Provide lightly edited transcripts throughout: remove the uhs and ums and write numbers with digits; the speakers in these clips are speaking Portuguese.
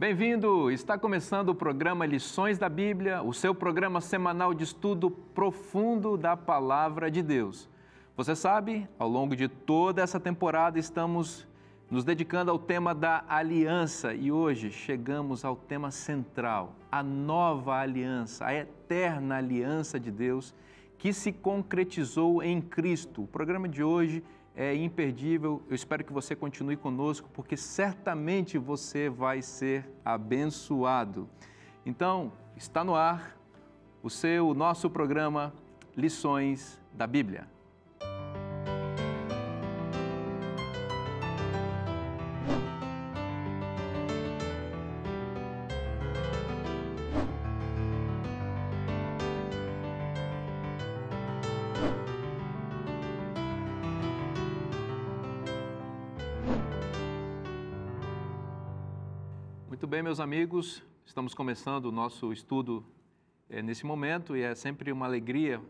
Bem-vindo! Está começando o programa Lições da Bíblia, o seu programa semanal de estudo profundo da Palavra de Deus. Você sabe, ao longo de toda essa temporada estamos nos dedicando ao tema da aliança e hoje chegamos ao tema central, a nova aliança, a eterna aliança de Deus que se concretizou em Cristo. O programa de hoje é imperdível, eu espero que você continue conosco, porque certamente você vai ser abençoado. Então, está no ar o nosso programa Lições da Bíblia. Muito bem, meus amigos, estamos começando o nosso estudo nesse momento e é sempre uma alegria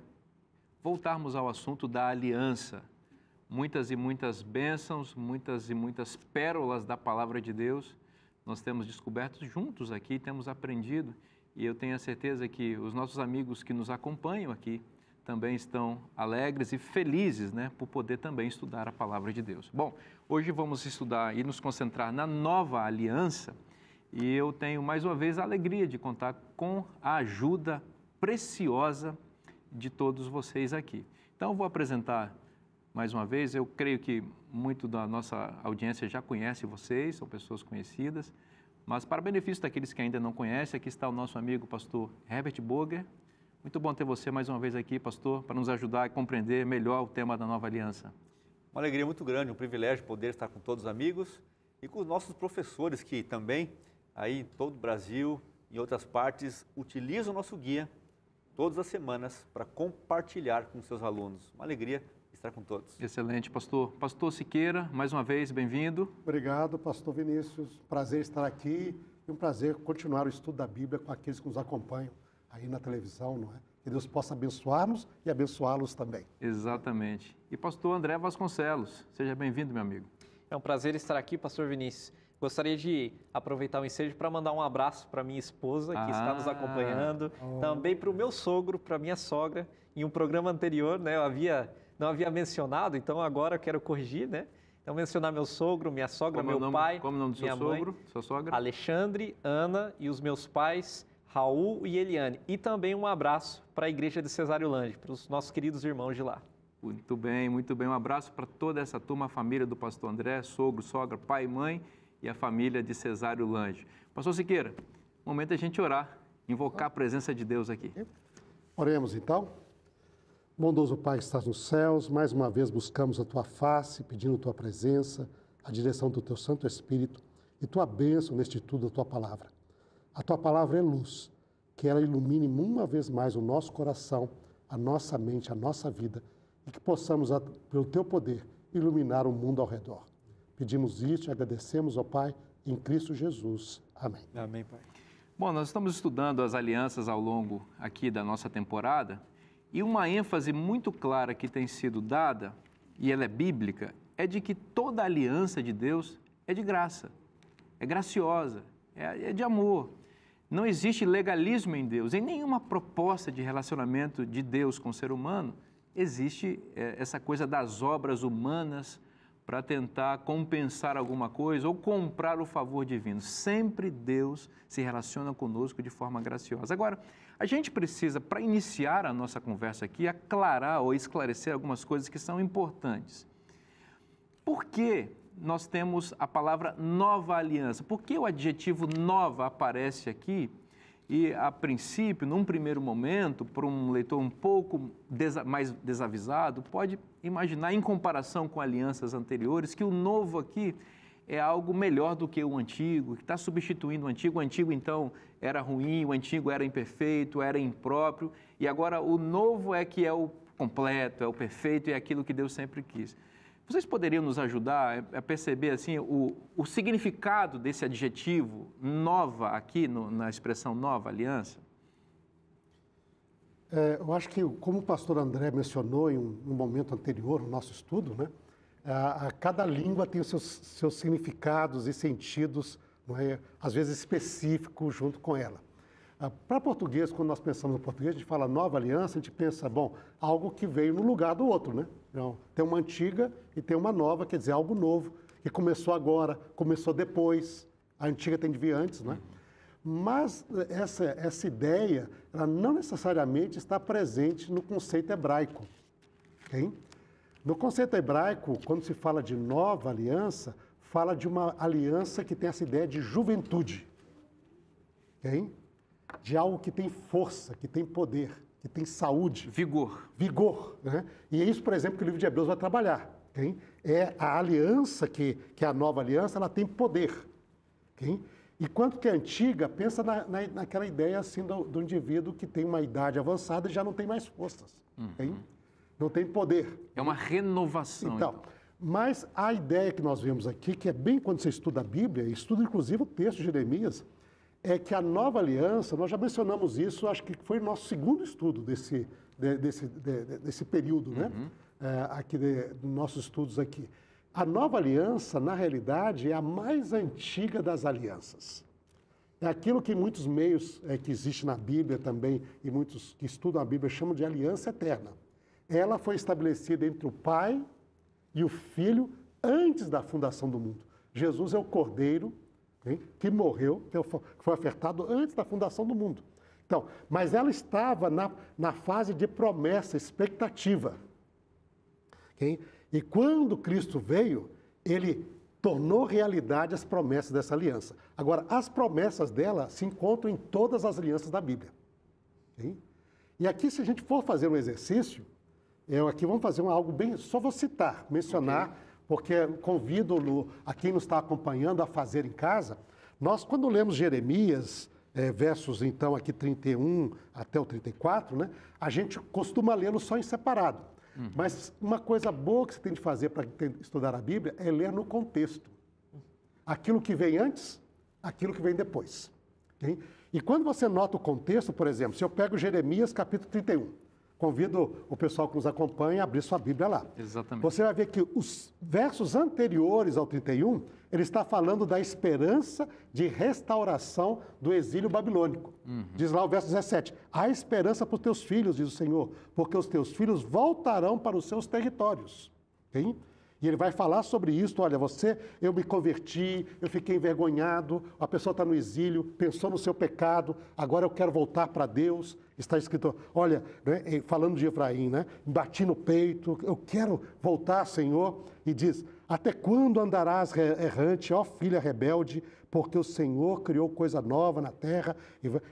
voltarmos ao assunto da aliança. Muitas e muitas bênçãos, muitas e muitas pérolas da Palavra de Deus nós temos descoberto juntos aqui, temos aprendido e eu tenho a certeza que os nossos amigos que nos acompanham aqui também estão alegres e felizes, por poder também estudar a Palavra de Deus. Bom, hoje vamos estudar e nos concentrar na nova aliança. E eu tenho mais uma vez a alegria de contar com a ajuda preciosa de todos vocês aqui. Então, eu vou apresentar mais uma vez, eu creio que muito da nossa audiência já conhece vocês, são pessoas conhecidas, mas para benefício daqueles que ainda não conhecem, aqui está o nosso amigo pastor Herbert Boger. Muito bom ter você mais uma vez aqui, pastor, para nos ajudar a compreender melhor o tema da nova aliança. Uma alegria muito grande, um privilégio poder estar com todos os amigos e com os nossos professores que também aí em todo o Brasil, em outras partes, utiliza o nosso guia todas as semanas para compartilhar com seus alunos. Uma alegria estar com todos. Excelente, pastor. Pastor Siqueira, mais uma vez, bem-vindo. Obrigado, pastor Vinícius. Prazer estar aqui e um prazer continuar o estudo da Bíblia com aqueles que nos acompanham aí na televisão, não é? Que Deus possa abençoar-nos e abençoá-los também. Exatamente. E pastor André Vasconcelos, seja bem-vindo, meu amigo. É um prazer estar aqui, pastor Vinícius. Gostaria de aproveitar o ensejo para mandar um abraço para minha esposa, que está nos acompanhando, também para o meu sogro, para a minha sogra. Em um programa anterior, eu não havia mencionado, então agora eu quero corrigir, Então, mencionar meu sogro, minha sogra, meu pai, como é o nome do seu sogro, sua sogra? Alexandre, Ana e os meus pais, Raul e Eliane. E também um abraço para a igreja de Cesário Lange, para os nossos queridos irmãos de lá. Muito bem, muito bem. Um abraço para toda essa turma, a família do pastor André, sogro, sogra, pai e mãe, e a família de Cesário Lange. Pastor Siqueira, momento é a gente orar, invocar a presença de Deus aqui. Oremos então. Bondoso Pai que estás nos céus, mais uma vez buscamos a Tua face, pedindo a Tua presença, a direção do Teu Santo Espírito e Tua bênção neste estudo da Tua Palavra. A Tua Palavra é luz, que ela ilumine uma vez mais o nosso coração, a nossa mente, a nossa vida e que possamos, pelo Teu poder, iluminar o mundo ao redor. Pedimos isso e agradecemos ao Pai em Cristo Jesus. Amém. Amém, Pai. Bom, nós estamos estudando as alianças ao longo aqui da nossa temporada e uma ênfase muito clara que tem sido dada, e ela é bíblica, é de que toda aliança de Deus é de graça, é graciosa, é de amor. Não existe legalismo em Deus, em nenhuma proposta de relacionamento de Deus com o ser humano existe essa coisa das obras humanas para tentar compensar alguma coisa ou comprar o favor divino. Sempre Deus se relaciona conosco de forma graciosa. Agora, a gente precisa, para iniciar a nossa conversa aqui, aclarar ou esclarecer algumas coisas que são importantes. Por que nós temos a palavra nova aliança? Por que o adjetivo nova aparece aqui? E, a princípio, num primeiro momento, para um leitor um pouco mais desavisado, pode imaginar, em comparação com alianças anteriores, que o novo aqui é algo melhor do que o antigo, que está substituindo o antigo. O antigo, então, era ruim, o antigo era imperfeito, era impróprio, e agora o novo é que é o completo, é o perfeito, é aquilo que Deus sempre quis. Vocês poderiam nos ajudar a perceber assim, o significado desse adjetivo nova aqui, na expressão nova aliança? Eu acho que, como o pastor André mencionou em um momento anterior no nosso estudo, cada língua tem os seus significados e sentidos não é, às vezes específico junto com ela. Para português, quando nós pensamos no português, a gente fala nova aliança, a gente pensa, bom, algo que veio no lugar do outro, né? Então, tem uma antiga e tem uma nova, quer dizer, algo novo, que começou agora, começou depois, a antiga tem de vir antes, né? Mas essa ideia, ela não necessariamente está presente no conceito hebraico, ok? No conceito hebraico, quando se fala de nova aliança, fala de uma aliança que tem essa ideia de juventude, ok? De algo que tem força, que tem poder, que tem saúde. Vigor. Vigor, né? E é isso, por exemplo, que o livro de Hebreus vai trabalhar, ok? É a aliança, que é a nova aliança, ela tem poder, ok? E quanto que é antiga, pensa naquela ideia assim do indivíduo que tem uma idade avançada e já não tem mais forças, ok? Não tem poder. É uma renovação. Então, mas a ideia que nós vemos aqui, que é bem quando você estuda a Bíblia, estuda inclusive o texto de Jeremias, é que a nova aliança, nós já mencionamos isso, acho que foi o nosso segundo estudo desse período, né? Aqui dos nossos estudos aqui. A nova aliança, na realidade, é a mais antiga das alianças. É aquilo que muitos meios que existe na Bíblia também, e muitos que estudam a Bíblia chamam de aliança eterna. Ela foi estabelecida entre o Pai e o Filho antes da fundação do mundo. Jesus é o Cordeiro, hein, que morreu, que foi ofertado antes da fundação do mundo. Então, mas ela estava na fase de promessa, expectativa. Okay? E quando Cristo veio, ele tornou realidade as promessas dessa aliança. Agora, as promessas dela se encontram em todas as alianças da Bíblia. Okay? E aqui, se a gente for fazer um exercício, aqui vamos fazer algo bem... Só vou citar, mencionar, porque convido a quem nos está acompanhando a fazer em casa. Nós, quando lemos Jeremias, versos, então, aqui 31 até o 34, né, a gente costuma lê-lo só em separado. Mas uma coisa boa que você tem de fazer para estudar a Bíblia é ler no contexto. Aquilo que vem antes, aquilo que vem depois. Okay? E quando você nota o contexto, por exemplo, se eu pego Jeremias capítulo 31, convido o pessoal que nos acompanha a abrir sua Bíblia lá. Exatamente. Você vai ver que os versos anteriores ao 31, ele está falando da esperança de restauração do exílio babilônico. Diz lá o verso 17, há esperança para os teus filhos, diz o Senhor, porque os teus filhos voltarão para os seus territórios. Okay? E ele vai falar sobre isso, olha, eu me converti, eu fiquei envergonhado, a pessoa está no exílio, pensou no seu pecado, agora eu quero voltar para Deus. Está escrito, olha, né, falando de Efraim, né, bati no peito, eu quero voltar, Senhor. E diz, até quando andarás errante, ó filha rebelde, porque o Senhor criou coisa nova na terra,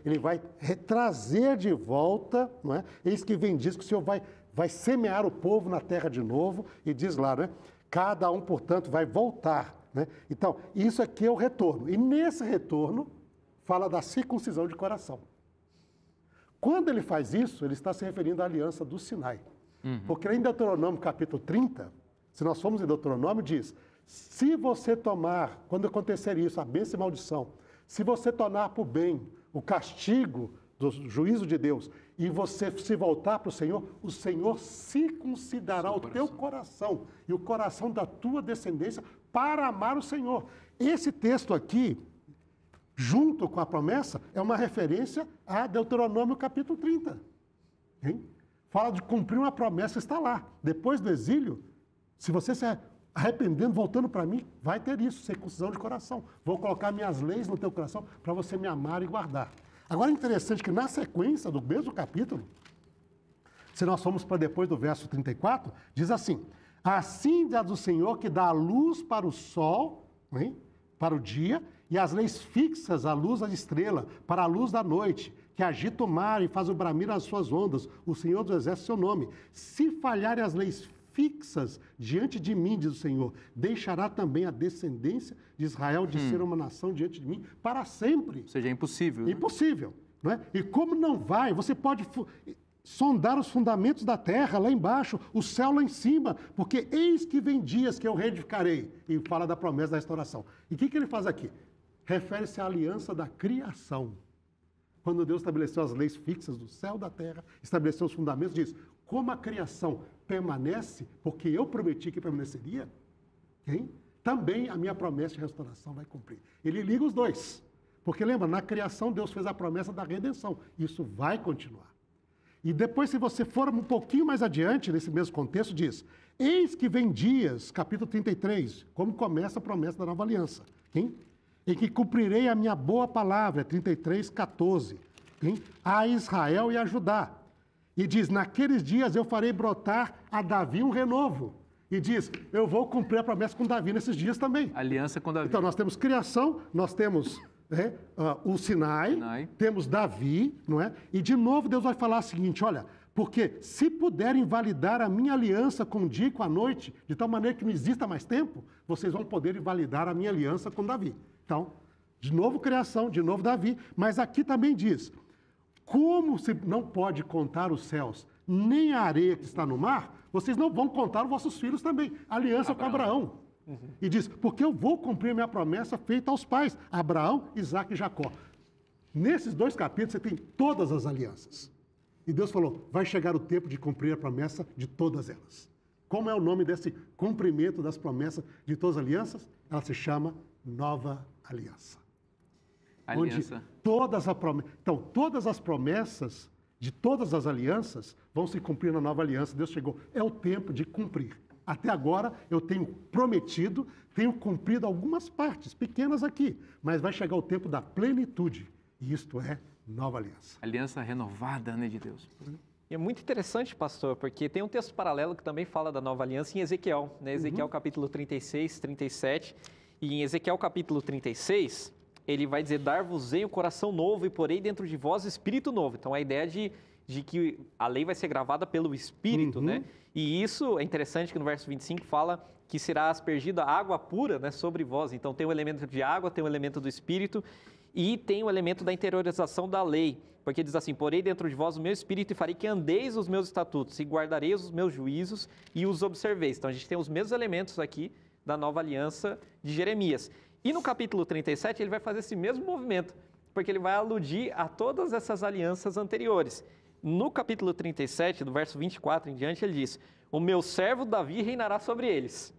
ele vai trazer de volta, não é? Eis que vem diz que o Senhor vai semear o povo na terra de novo, e diz lá, né? Cada um, portanto, vai voltar. Né? Então, isso aqui é o retorno. E nesse retorno, fala da circuncisão de coração. Quando ele faz isso, ele está se referindo à aliança do Sinai. Porque em Deuteronômio capítulo 30, se nós formos em Deuteronômio, diz, se você tomar, quando acontecer isso, a bênção e maldição, se você tornar por bem o castigo do juízo de Deus, e você se voltar para o Senhor circuncidará o teu coração e o coração da tua descendência para amar o Senhor. Esse texto aqui, junto com a promessa, é uma referência a Deuteronômio capítulo 30. Hein? Fala de cumprir uma promessa, está lá. Depois do exílio, se você se arrependendo, voltando para mim, vai ter isso, circuncisão de coração. Vou colocar minhas leis no teu coração para você me amar e guardar. Agora é interessante que na sequência do mesmo capítulo, se nós formos para depois do verso 34, diz assim, assim diz o Senhor que dá a luz para o sol, hein, para o dia, e as leis fixas à luz da estrela, para a luz da noite, que agita o mar e faz o bramir as suas ondas, o Senhor dos exércitos seu nome. Se falharem as leis fixas diante de mim, diz o Senhor, deixará também a descendência de Israel de ser uma nação diante de mim para sempre. Ou seja, é impossível. Né? Impossível. Não é? E como não vai, você pode sondar os fundamentos da terra lá embaixo, o céu lá em cima, porque eis que vem dias que eu reedificarei. E fala da promessa da restauração. E o que ele faz aqui? Refere-se à aliança da criação. Quando Deus estabeleceu as leis fixas do céu e da terra, estabeleceu os fundamentos, diz, como a criação permanece, porque eu prometi que permaneceria, hein? também a minha promessa de restauração vai cumprir. Ele liga os dois. Porque lembra, na criação Deus fez a promessa da redenção. Isso vai continuar. E depois, se você for um pouquinho mais adiante, nesse mesmo contexto, diz: eis que vem dias, capítulo 33, como começa a promessa da nova aliança, hein? Em que cumprirei a minha boa palavra, 33, 14, hein? A Israel e a Judá. E diz: naqueles dias eu farei brotar a Davi um renovo. E diz: eu vou cumprir a promessa com Davi nesses dias também. Aliança com Davi. Então, nós temos criação, nós temos o Sinai, temos Davi, não é? E de novo Deus vai falar o seguinte: olha, porque se puderem validar a minha aliança com o dia e com a noite, de tal maneira que não exista mais tempo, vocês vão poder validar a minha aliança com Davi. Então, de novo criação, de novo Davi, mas aqui também diz: como se não pode contar os céus, nem a areia que está no mar, vocês não vão contar os vossos filhos também. Aliança com Abraão. E diz: porque eu vou cumprir minha promessa feita aos pais, Abraão, Isaque e Jacó. Nesses 2 capítulos você tem todas as alianças. E Deus falou: vai chegar o tempo de cumprir a promessa de todas elas. Como é o nome desse cumprimento das promessas de todas as alianças? Ela se chama Nova Aliança. Aliança. Onde todas as promessas de todas as alianças vão se cumprir na nova aliança. Deus chegou. É o tempo de cumprir. Até agora eu tenho prometido, tenho cumprido algumas partes, pequenas aqui, mas vai chegar o tempo da plenitude, e isto é nova aliança. Aliança renovada, né, de Deus. E é muito interessante, pastor, porque tem um texto paralelo que também fala da nova aliança em Ezequiel, né? Ezequiel capítulo 36, 37, e em Ezequiel capítulo 36, ele vai dizer: dar-vos-ei um coração novo e porei dentro de vós espírito novo. Então a ideia de que a lei vai ser gravada pelo Espírito, né? E isso é interessante que no verso 25 fala que será aspergida água pura, né, sobre vós. Então tem o elemento de água, tem o elemento do Espírito e tem o elemento da interiorização da lei. Porque diz assim: porei dentro de vós o meu Espírito e farei que andeis os meus estatutos e guardareis os meus juízos e os observeis. Então a gente tem os mesmos elementos aqui da nova aliança de Jeremias. E no capítulo 37 ele vai fazer esse mesmo movimento, porque ele vai aludir a todas essas alianças anteriores. No capítulo 37, do verso 24 em diante, ele diz: o meu servo Davi reinará sobre eles.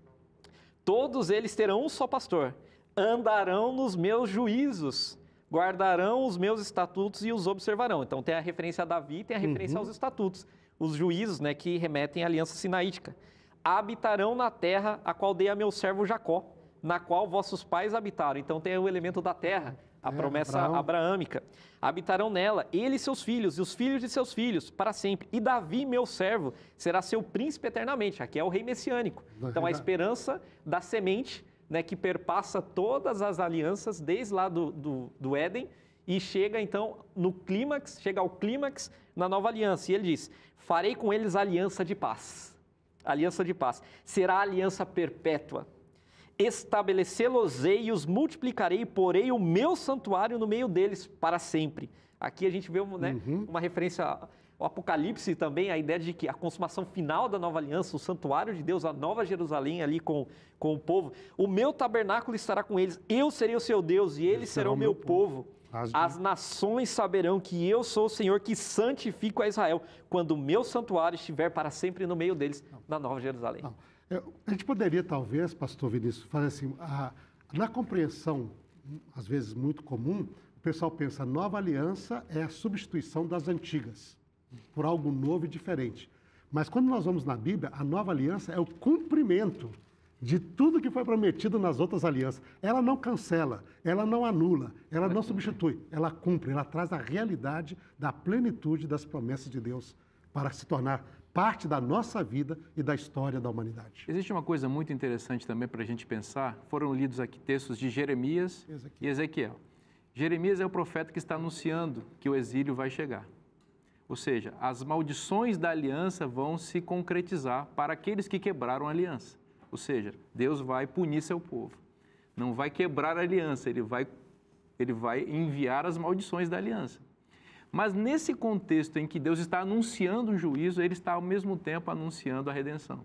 Todos eles terão um só pastor, andarão nos meus juízos, guardarão os meus estatutos e os observarão. Então tem a referência a Davi e tem a referência aos estatutos, os juízos, né, que remetem à aliança sinaítica. Habitarão na terra a qual dei a meu servo Jacó, na qual vossos pais habitaram. Então tem o elemento da terra, a promessa abraâmica. Habitarão nela ele e seus filhos, e os filhos de seus filhos, para sempre. E Davi, meu servo, será seu príncipe eternamente. Aqui é o rei messiânico. Então a esperança da semente, né, que perpassa todas as alianças, desde lá do Éden, e chega então no clímax, chega ao clímax na nova aliança. E ele diz: farei com eles aliança de paz. Aliança de paz. Será aliança perpétua. Estabelecê-los-ei e os multiplicarei e porei o meu santuário no meio deles para sempre. Aqui a gente vê uma referência ao Apocalipse também, a ideia de que a consumação final da nova aliança, o santuário de Deus, a nova Jerusalém ali com o povo. O meu tabernáculo estará com eles, eu serei o seu Deus e eles serão o meu povo. As nações saberão que eu sou o Senhor que santifico a Israel, quando o meu santuário estiver para sempre no meio deles, na nova Jerusalém. A gente poderia, talvez, pastor Vinícius, fazer assim, na compreensão, às vezes muito comum, o pessoal pensa: nova aliança é a substituição das antigas, por algo novo e diferente. Mas quando nós vamos na Bíblia, a nova aliança é o cumprimento de tudo que foi prometido nas outras alianças. Ela não cancela, ela não anula, ela não substitui, ela cumpre, ela traz a realidade da plenitude das promessas de Deus para se tornar parte da nossa vida e da história da humanidade. Existe uma coisa muito interessante também para a gente pensar. Foram lidos aqui textos de Jeremias e Ezequiel. Jeremias é o profeta que está anunciando que o exílio vai chegar. Ou seja, as maldições da aliança vão se concretizar para aqueles que quebraram a aliança. Ou seja, Deus vai punir seu povo. Não vai quebrar a aliança, ele vai enviar as maldições da aliança. Mas nesse contexto em que Deus está anunciando um juízo, ele está ao mesmo tempo anunciando a redenção,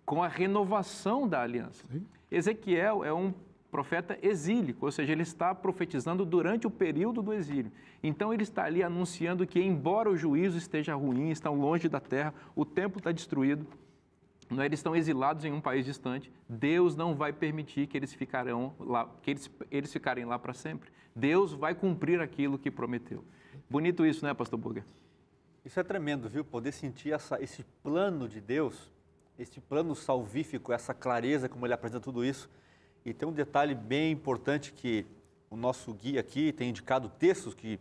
com a renovação da aliança. Sim. Ezequiel é um profeta exílico, ou seja, ele está profetizando durante o período do exílio. Então ele está ali anunciando que, embora o juízo esteja ruim, estão longe da terra, o templo está destruído, não é? Eles estão exilados em um país distante. Deus não vai permitir que eles ficarem lá para sempre. Deus vai cumprir aquilo que prometeu. Bonito isso, né, pastor Burger? Isso é tremendo, viu? Poder sentir esse plano de Deus, esse plano salvífico, essa clareza como ele apresenta tudo isso. E tem um detalhe bem importante que o nosso guia aqui tem indicado textos que,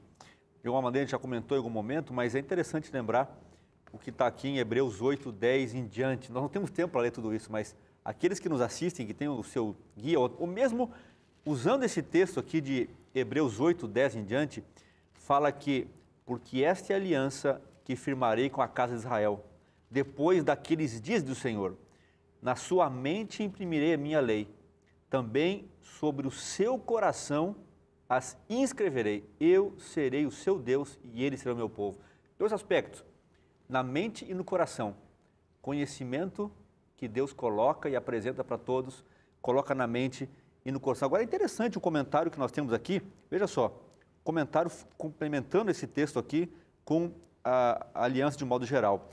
de alguma maneira, a gente já comentou em algum momento, mas é interessante lembrar o que está aqui em Hebreus 8, 10 em diante. Nós não temos tempo para ler tudo isso, mas aqueles que nos assistem, que têm o seu guia, ou mesmo usando esse texto aqui de Hebreus 8, 10 em diante, fala que, porque esta é a aliança que firmarei com a casa de Israel, depois daqueles dias do Senhor, na sua mente imprimirei a minha lei, também sobre o seu coração as inscreverei, eu serei o seu Deus e ele será o meu povo. Dois aspectos, na mente e no coração, conhecimento que Deus coloca e apresenta para todos, coloca na mente e no coração. Agora é interessante o comentário que nós temos aqui, veja só, comentário complementando esse texto aqui com a aliança de um modo geral.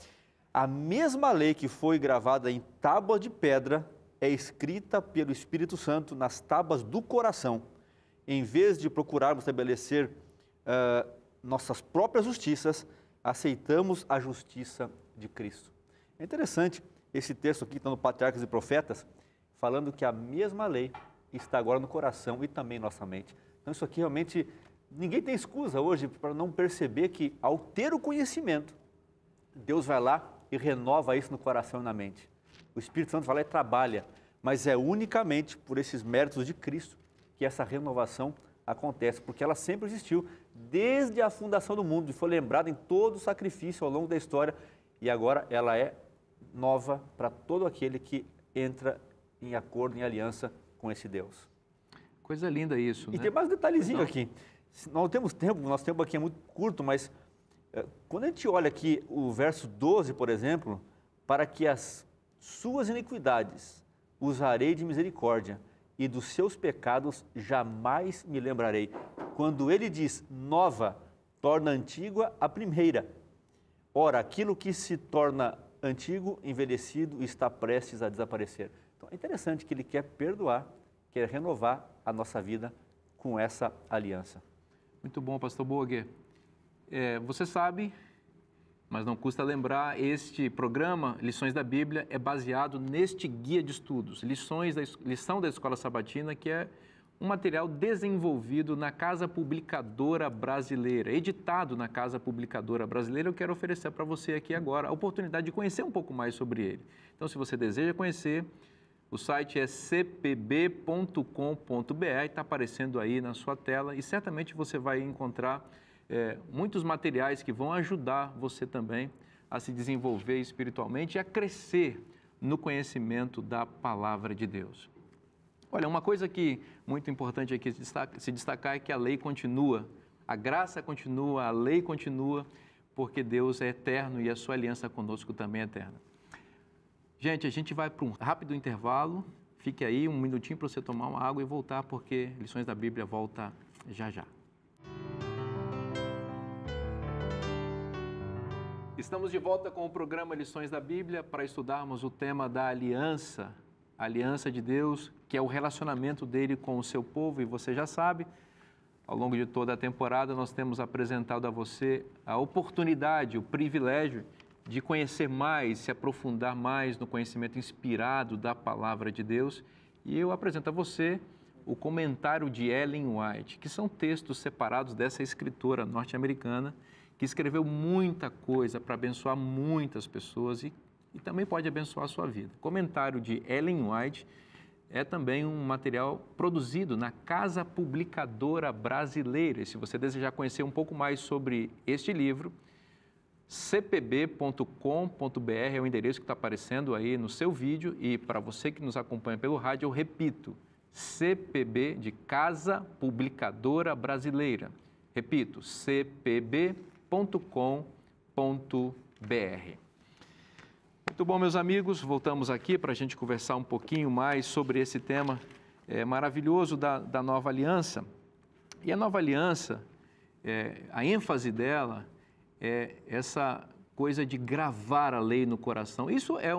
A mesma lei que foi gravada em tábuas de pedra é escrita pelo Espírito Santo nas tábuas do coração. Em vez de procurarmos estabelecer nossas próprias justiças, aceitamos a justiça de Cristo. É interessante esse texto aqui, está no Patriarcas e Profetas, falando que a mesma lei está agora no coração e também em nossa mente. Então isso aqui realmente, ninguém tem excusa hoje para não perceber que ao ter o conhecimento, Deus vai lá e renova isso no coração e na mente. O Espírito Santo vai lá e trabalha, mas é unicamente por esses méritos de Cristo que essa renovação acontece, porque ela sempre existiu, desde a fundação do mundo, e foi lembrada em todo o sacrifício ao longo da história, e agora ela é nova para todo aquele que entra em acordo, em aliança com esse Deus. Coisa linda isso, E né? tem mais um detalhezinho aqui. Não temos tempo, nosso tempo aqui é muito curto, mas quando a gente olha aqui o verso 12, por exemplo, para que as suas iniquidades usarei de misericórdia, e dos seus pecados jamais me lembrarei. Quando ele diz nova, torna antiga a primeira. Ora, aquilo que se torna antigo, envelhecido, está prestes a desaparecer. Então é interessante que ele quer perdoar, quer renovar a nossa vida com essa aliança. Muito bom, pastor Burger. Você sabe, mas não custa lembrar, este programa, Lições da Bíblia, é baseado neste guia de estudos, Lição da Escola Sabatina, que é um material desenvolvido na Casa Publicadora Brasileira, editado na Casa Publicadora Brasileira. Eu quero oferecer para você aqui agora a oportunidade de conhecer um pouco mais sobre ele. Então, se você deseja conhecer, o site é cpb.com.br, está aparecendo aí na sua tela e certamente você vai encontrar muitos materiais que vão ajudar você também a se desenvolver espiritualmente e a crescer no conhecimento da Palavra de Deus. Olha, uma coisa que muito importante aqui se destacar é que a lei continua, a graça continua, a lei continua, porque Deus é eterno e a sua aliança conosco também é eterna. Gente, a gente vai para um rápido intervalo, fique aí um minutinho para você tomar uma água e voltar, porque Lições da Bíblia volta já já. Estamos de volta com o programa Lições da Bíblia para estudarmos o tema da aliança, a aliança de Deus, que é o relacionamento dele com o seu povo, e você já sabe, ao longo de toda a temporada nós temos apresentado a você a oportunidade, o privilégio de conhecer mais, se aprofundar mais no conhecimento inspirado da Palavra de Deus, e eu apresento a você o comentário de Ellen White, que são textos separados dessa escritora norte-americana, que escreveu muita coisa para abençoar muitas pessoas e também pode abençoar a sua vida. O comentário de Ellen White é também um material produzido na Casa Publicadora Brasileira. E se você desejar conhecer um pouco mais sobre este livro, cpb.com.br é o endereço que está aparecendo aí no seu vídeo, e para você que nos acompanha pelo rádio, eu repito, CPB de Casa Publicadora Brasileira. Repito, cpb.com.br. Muito bom, meus amigos, voltamos aqui para a gente conversar um pouquinho mais sobre esse tema maravilhoso da Nova Aliança. E a Nova Aliança, a ênfase dela é essa coisa de gravar a lei no coração. Isso é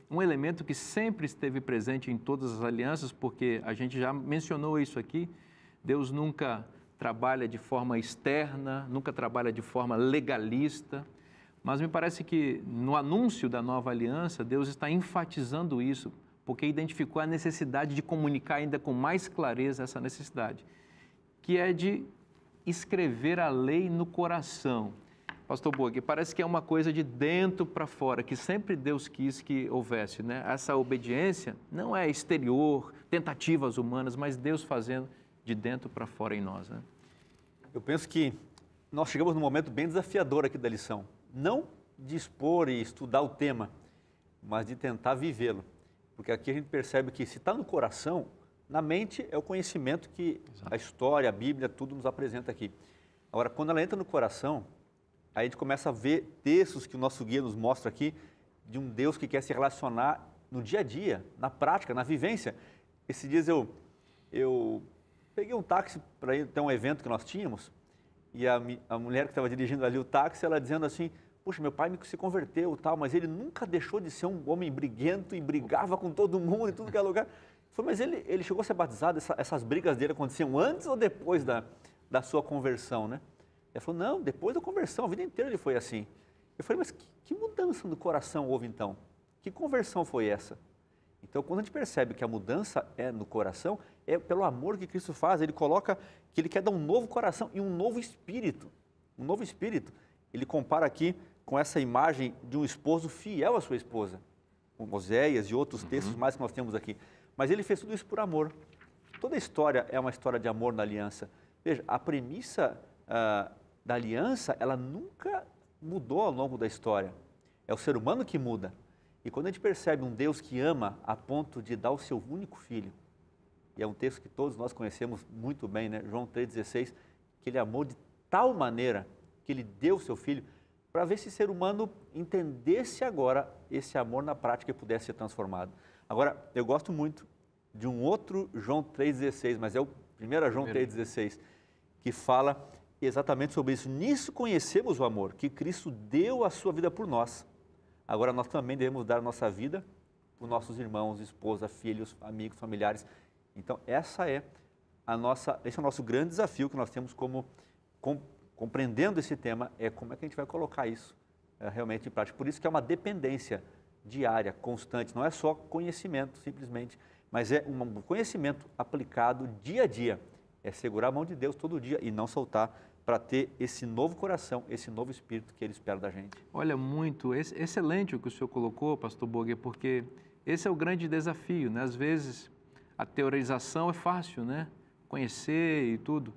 um elemento que sempre esteve presente em todas as alianças, porque a gente já mencionou isso aqui, Deus nunca trabalha de forma externa, nunca trabalha de forma legalista, mas me parece que no anúncio da nova aliança, Deus está enfatizando isso, porque identificou a necessidade de comunicar ainda com mais clareza essa necessidade, que é de escrever a lei no coração. Pastor Bogue, parece que é uma coisa de dentro para fora, que sempre Deus quis que houvesse, né? Essa obediência não é exterior, tentativas humanas, mas Deus fazendo de dentro para fora em nós, né? Eu penso que nós chegamos num momento bem desafiador aqui da lição. Não de expor e estudar o tema, mas de tentar vivê-lo. Porque aqui a gente percebe que se está no coração, na mente é o conhecimento que a história, a Bíblia, tudo nos apresenta aqui. Agora, quando ela entra no coração, aí a gente começa a ver textos que o nosso guia nos mostra aqui, de um Deus que quer se relacionar no dia a dia, na prática, na vivência. Esses dias eu peguei um táxi para ir até um evento que nós tínhamos, e a mulher que estava dirigindo ali o táxi, ela dizendo assim, puxa, meu pai se converteu e tal, mas ele nunca deixou de ser um homem briguento e brigava com todo mundo em tudo que é lugar. Eu falei, mas ele chegou a ser batizado, essas brigas dele aconteciam antes ou depois da sua conversão, né? Ela falou, não, depois da conversão, a vida inteira ele foi assim. Eu falei, mas que mudança no coração houve então? Que conversão foi essa? Então, quando a gente percebe que a mudança é no coração, é pelo amor que Cristo faz, ele coloca que ele quer dar um novo coração e um novo espírito. Um novo espírito. Ele compara aqui com essa imagem de um esposo fiel à sua esposa. Com Oséias e outros textos mais que nós temos aqui. Mas ele fez tudo isso por amor. Toda história é uma história de amor na aliança. Veja, a premissa da aliança, ela nunca mudou ao longo da história. É o ser humano que muda. E quando a gente percebe um Deus que ama a ponto de dar o seu único filho, e é um texto que todos nós conhecemos muito bem, né? João 3,16, que ele amou de tal maneira que ele deu o seu filho, para ver se o ser humano entendesse agora esse amor na prática e pudesse ser transformado. Agora, eu gosto muito de um outro João 3,16, mas é o 1 João 3,16, que fala exatamente sobre isso. Nisso conhecemos o amor, que Cristo deu a sua vida por nós. Agora, nós também devemos dar a nossa vida por nossos irmãos, esposa, filhos, amigos, familiares. Então, esse é o nosso grande desafio que nós temos compreendendo esse tema, é como é que a gente vai colocar isso realmente em prática. Por isso que é uma dependência diária, constante, não é só conhecimento simplesmente, mas é um conhecimento aplicado dia a dia. É segurar a mão de Deus todo dia e não soltar para ter esse novo coração, esse novo espírito que Ele espera da gente. Olha, muito excelente o que o senhor colocou, pastor Bogue, porque esse é o grande desafio, né? Às vezes a teorização é fácil, né? Conhecer e tudo,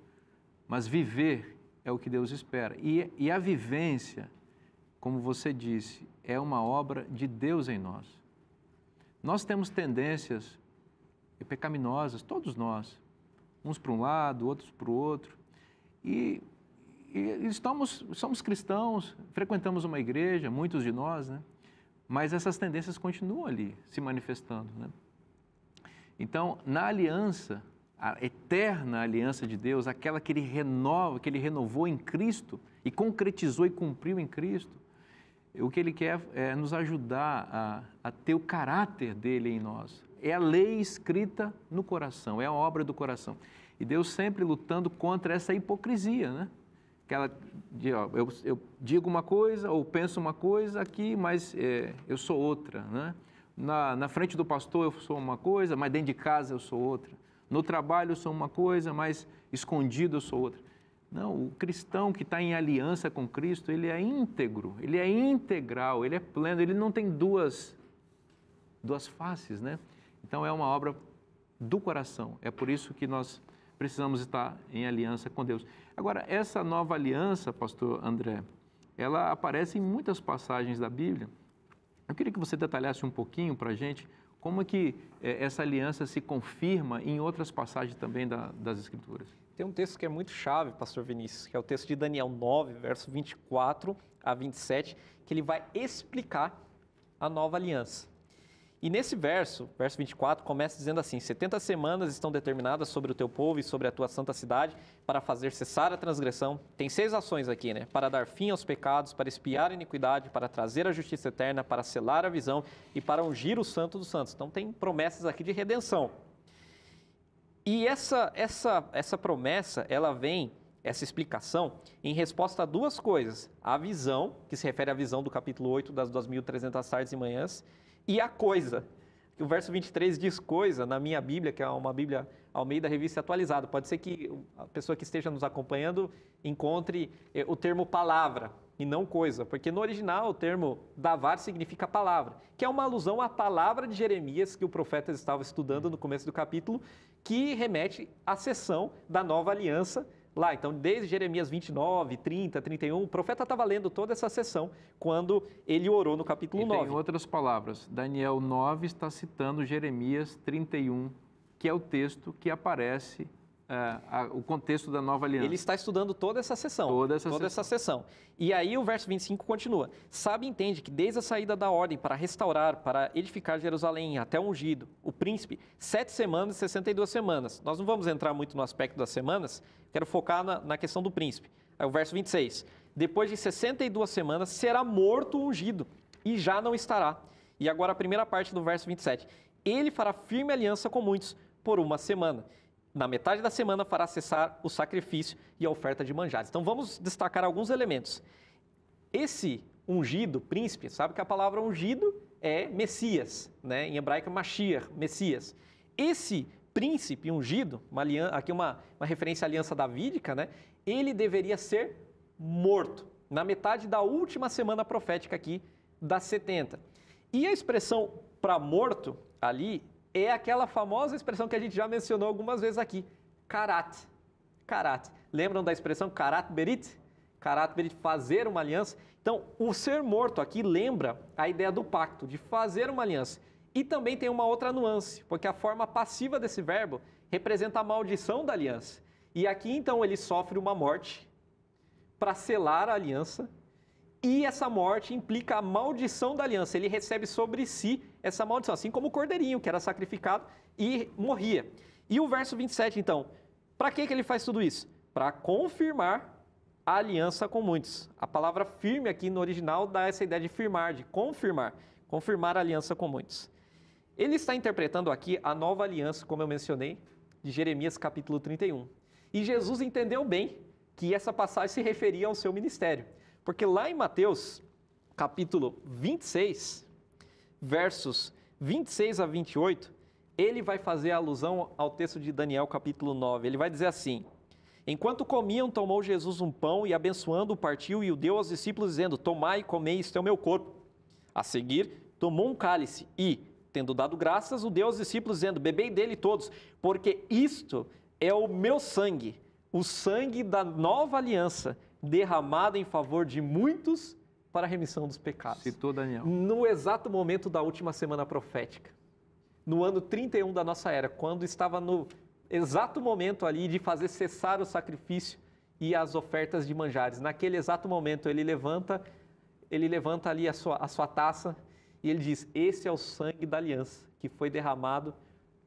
mas viver é o que Deus espera. E a vivência, como você disse, é uma obra de Deus em nós. Nós temos tendências pecaminosas, todos nós, uns para um lado, outros para o outro, e somos cristãos, frequentamos uma igreja, muitos de nós, né? Mas essas tendências continuam ali, se manifestando, né? Então, na aliança, a eterna aliança de Deus, aquela que Ele renovou em Cristo e concretizou e cumpriu em Cristo, o que Ele quer é nos ajudar a ter o caráter dEle em nós. É a lei escrita no coração, é a obra do coração. E Deus sempre lutando contra essa hipocrisia, né? Eu digo uma coisa ou penso uma coisa aqui, mas eu sou outra, né? Na frente do pastor eu sou uma coisa, mas dentro de casa eu sou outra. No trabalho eu sou uma coisa, mas escondido eu sou outra. Não, o cristão que está em aliança com Cristo, ele é íntegro, ele é integral, ele é pleno, ele não tem duas faces, né? Então é uma obra do coração, é por isso que nós precisamos estar em aliança com Deus. Agora, essa nova aliança, pastor André, ela aparece em muitas passagens da Bíblia. Eu queria que você detalhasse um pouquinho para a gente como é que essa aliança se confirma em outras passagens também das Escrituras. Tem um texto que é muito chave, pastor Vinícius, que é o texto de Daniel 9, verso 24 a 27, que ele vai explicar a nova aliança. E nesse verso 24, começa dizendo assim: 70 semanas estão determinadas sobre o teu povo e sobre a tua santa cidade para fazer cessar a transgressão. Tem 6 ações aqui, né? Para dar fim aos pecados, para expiar a iniquidade, para trazer a justiça eterna, para selar a visão e para ungir o santo dos santos. Então tem promessas aqui de redenção. E essa promessa, ela vem, essa explicação, em resposta a 2 coisas. A visão, que se refere à visão do capítulo 8 das 2.300 tardes e manhãs, e a coisa. O verso 23 diz coisa na minha Bíblia, que é uma Bíblia Almeida Revista Atualizada. Pode ser que a pessoa que esteja nos acompanhando encontre o termo palavra e não coisa, porque no original o termo davar significa palavra, que é uma alusão à palavra de Jeremias que o profeta estava estudando no começo do capítulo, que remete à sessão da nova aliança lá. Então, desde Jeremias 29, 30, 31, o profeta estava lendo toda essa sessão quando ele orou no capítulo 9. Em outras palavras, Daniel 9 está citando Jeremias 31, que é o texto que aparece, o contexto da nova aliança. Ele está estudando toda essa sessão. Toda essa sessão. E aí o verso 25 continua. Sabe e entende que desde a saída da ordem para restaurar, para edificar Jerusalém, até o ungido, o príncipe, 7 semanas e 62 semanas. Nós não vamos entrar muito no aspecto das semanas, quero focar na questão do príncipe. Aí o verso 26. Depois de 62 semanas será morto o ungido e já não estará. E agora a primeira parte do verso 27. Ele fará firme aliança com muitos por 1 semana. Na metade da semana fará cessar o sacrifício e a oferta de manjares. Então vamos destacar alguns elementos. Esse ungido, príncipe, sabe que a palavra ungido é Messias, né? Em hebraico Mashiach, Messias. Esse príncipe ungido, aqui uma referência à aliança davídica, né? Ele deveria ser morto na metade da última semana profética aqui das 70. E a expressão para morto ali é aquela famosa expressão que a gente já mencionou algumas vezes aqui, karat. Karat. Lembram da expressão karat berit? Karat berit, fazer uma aliança. Então, o ser morto aqui lembra a ideia do pacto, de fazer uma aliança. E também tem uma outra nuance, porque a forma passiva desse verbo representa a maldição da aliança. E aqui, então, ele sofre uma morte para selar a aliança. E essa morte implica a maldição da aliança. Ele recebe sobre si essa maldição, assim como o cordeirinho, que era sacrificado e morria. E o verso 27, então, para que ele faz tudo isso? Para confirmar a aliança com muitos. A palavra firme aqui no original dá essa ideia de firmar, de confirmar. Confirmar a aliança com muitos. Ele está interpretando aqui a nova aliança, como eu mencionei, de Jeremias capítulo 31. E Jesus entendeu bem que essa passagem se referia ao seu ministério. Porque lá em Mateus, capítulo 26, versos 26 a 28, ele vai fazer alusão ao texto de Daniel, capítulo 9. Ele vai dizer assim: enquanto comiam, tomou Jesus um pão e, abençoando, o partiu e o deu aos discípulos, dizendo: tomai e comei, isto é o meu corpo. A seguir, tomou um cálice e, tendo dado graças, o deu aos discípulos, dizendo: bebei dele todos, porque isto é o meu sangue, o sangue da nova aliança, derramado em favor de muitos para a remissão dos pecados. Citou Daniel. No exato momento da última semana profética, no ano 31 da nossa era, quando estava no exato momento ali de fazer cessar o sacrifício e as ofertas de manjares. Naquele exato momento ele levanta ali a sua taça e ele diz: esse é o sangue da aliança que foi derramado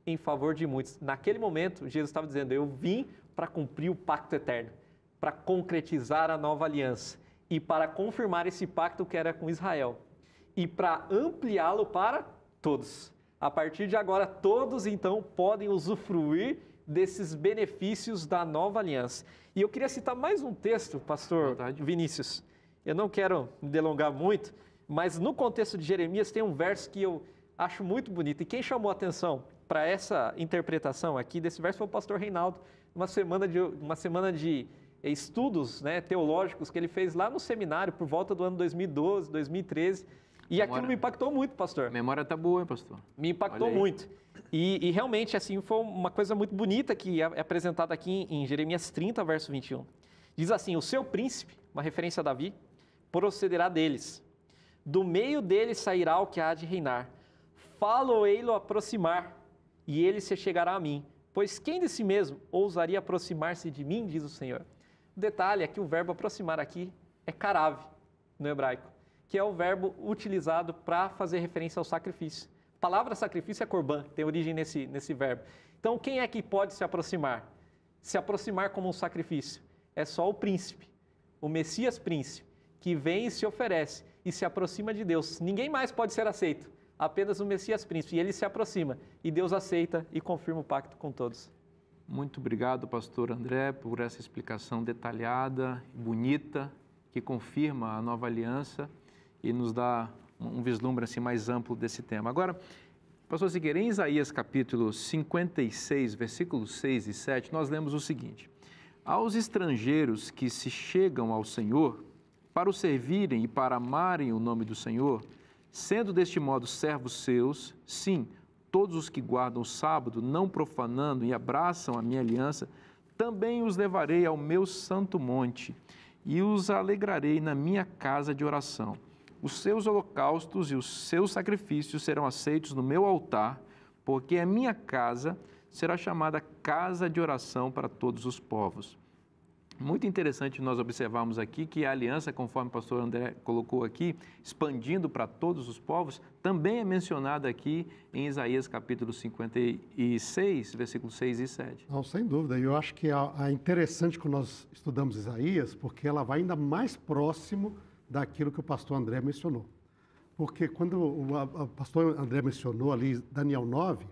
em favor de muitos. Naquele momento, Jesus estava dizendo: eu vim para cumprir o pacto eterno, para concretizar a nova aliança e para confirmar esse pacto que era com Israel e para ampliá-lo para todos. A partir de agora, todos então podem usufruir desses benefícios da nova aliança. E eu queria citar mais um texto, pastor Vinícius. Eu não quero me delongar muito, mas no contexto de Jeremias tem um verso que eu acho muito bonito. E quem chamou a atenção para essa interpretação aqui desse verso foi o pastor Reinaldo, uma semana de estudos, né, teológicos que ele fez lá no seminário por volta do ano 2012, 2013. E aquilo me impactou muito, pastor. A memória está boa, hein, pastor? Me impactou muito. E realmente, assim, foi uma coisa muito bonita que é apresentada aqui em Jeremias 30, verso 21. Diz assim: o seu príncipe, uma referência a Davi, procederá deles. Do meio deles sairá o que há de reinar. Falo-ei-lo aproximar, e ele se chegará a mim. Pois quem de si mesmo ousaria aproximar-se de mim, diz o Senhor. O detalhe é que o verbo aproximar aqui é karav, no hebraico, que é o verbo utilizado para fazer referência ao sacrifício, palavra sacrifício é corban, tem origem nesse verbo. Então, quem é que pode se aproximar? Se aproximar como um sacrifício. É só o príncipe, o Messias príncipe, que vem e se oferece e se aproxima de Deus. Ninguém mais pode ser aceito, apenas o Messias príncipe. E ele se aproxima e Deus aceita e confirma o pacto com todos. Muito obrigado, pastor André, por essa explicação detalhada, bonita, que confirma a nova aliança e nos dá um vislumbre assim, mais amplo desse tema. Agora, pastor Siqueira, em Isaías capítulo 56, versículos 6 e 7, nós lemos o seguinte: aos estrangeiros que se chegam ao Senhor, para o servirem e para amarem o nome do Senhor, sendo deste modo servos seus, sim, todos os que guardam o sábado, não profanando e abraçam a minha aliança, também os levarei ao meu santo monte e os alegrarei na minha casa de oração. Os seus holocaustos e os seus sacrifícios serão aceitos no meu altar, porque a minha casa será chamada casa de oração para todos os povos. Muito interessante nós observarmos aqui que a aliança, conforme o pastor André colocou aqui, expandindo para todos os povos, também é mencionada aqui em Isaías capítulo 56, versículos 6 e 7. Não, sem dúvida. E eu acho que é interessante quando nós estudamos Isaías, porque ela vai ainda mais próximo daquilo que o pastor André mencionou. Porque quando o pastor André mencionou ali Daniel 9,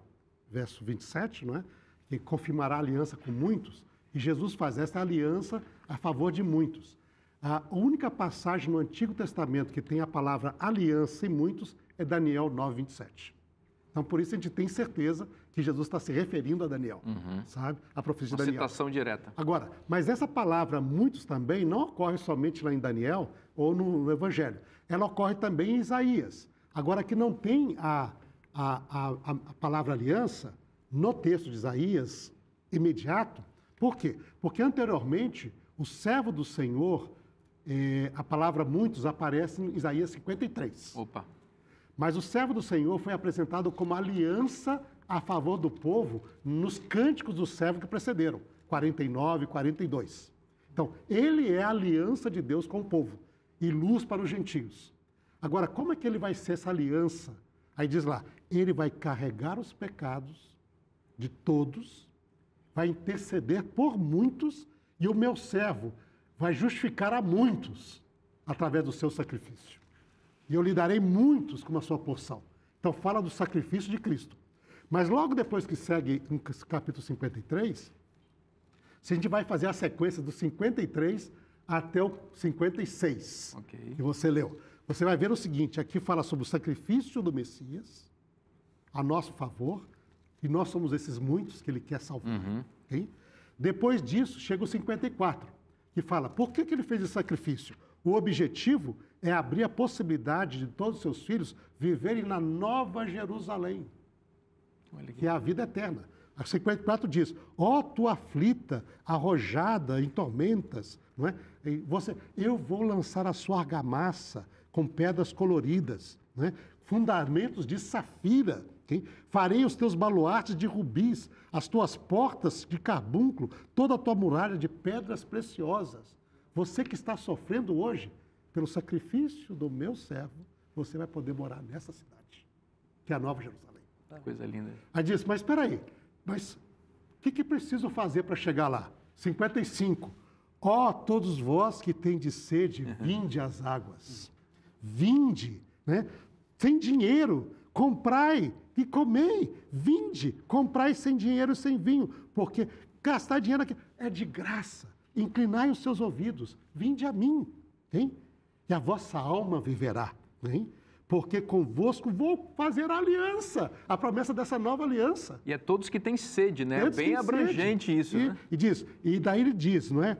verso 27, não é? Que confirmará a aliança com muitos, e Jesus faz essa aliança a favor de muitos. A única passagem no Antigo Testamento que tem a palavra aliança em muitos é Daniel 9, 27. Então, por isso a gente tem certeza que Jesus está se referindo a Daniel, sabe? A profecia de Daniel. Uma citação direta. Agora, mas essa palavra muitos também não ocorre somente lá em Daniel ou no Evangelho. Ela ocorre também em Isaías. Agora, que não tem a palavra aliança no texto de Isaías imediato. Por quê? Porque anteriormente, o servo do Senhor, a palavra muitos aparece em Isaías 53. Opa! Mas o servo do Senhor foi apresentado como aliança a favor do povo nos cânticos do servo que precederam, 49 e 42. Então, ele é a aliança de Deus com o povo e luz para os gentios. Agora, como é que ele vai ser essa aliança? Aí diz lá, ele vai carregar os pecados de todos, vai interceder por muitos e o meu servo vai justificar a muitos através do seu sacrifício. E eu lhe darei muitos como a sua porção. Então, fala do sacrifício de Cristo. Mas logo depois que segue no capítulo 53, a gente vai fazer a sequência do 53 até o 56, que você leu. Você vai ver o seguinte, aqui fala sobre o sacrifício do Messias, a nosso favor, e nós somos esses muitos que ele quer salvar. Okay? Depois disso, chega o 54, que fala, por que ele fez esse sacrifício? O objetivo é abrir a possibilidade de todos os seus filhos viverem na Nova Jerusalém, que é a vida eterna. A 54 diz, ó tua aflita, arrojada em tormentas, não é? Eu vou lançar a sua argamassa com pedras coloridas, não é? Fundamentos de safira, okay? Farei os teus baluartes de rubis, as tuas portas de carbúnculo, toda a tua muralha de pedras preciosas. Você que está sofrendo hoje, pelo sacrifício do meu servo, você vai poder morar nessa cidade, que é a Nova Jerusalém. Coisa linda. Aí diz, mas espera aí, mas o que preciso fazer para chegar lá? 55. Ó, todos vós que tendes sede, vinde às águas. Vinde, né? Sem dinheiro, comprai e comei. Vinde, comprai sem dinheiro e sem vinho, porque gastar dinheiro aqui é de graça. Inclinai os seus ouvidos, vinde a mim, hein? E a vossa alma viverá, hein? Porque convosco vou fazer a aliança, a promessa dessa nova aliança. E é todos que têm sede, né? É bem abrangente isso, né? E daí ele diz, não é?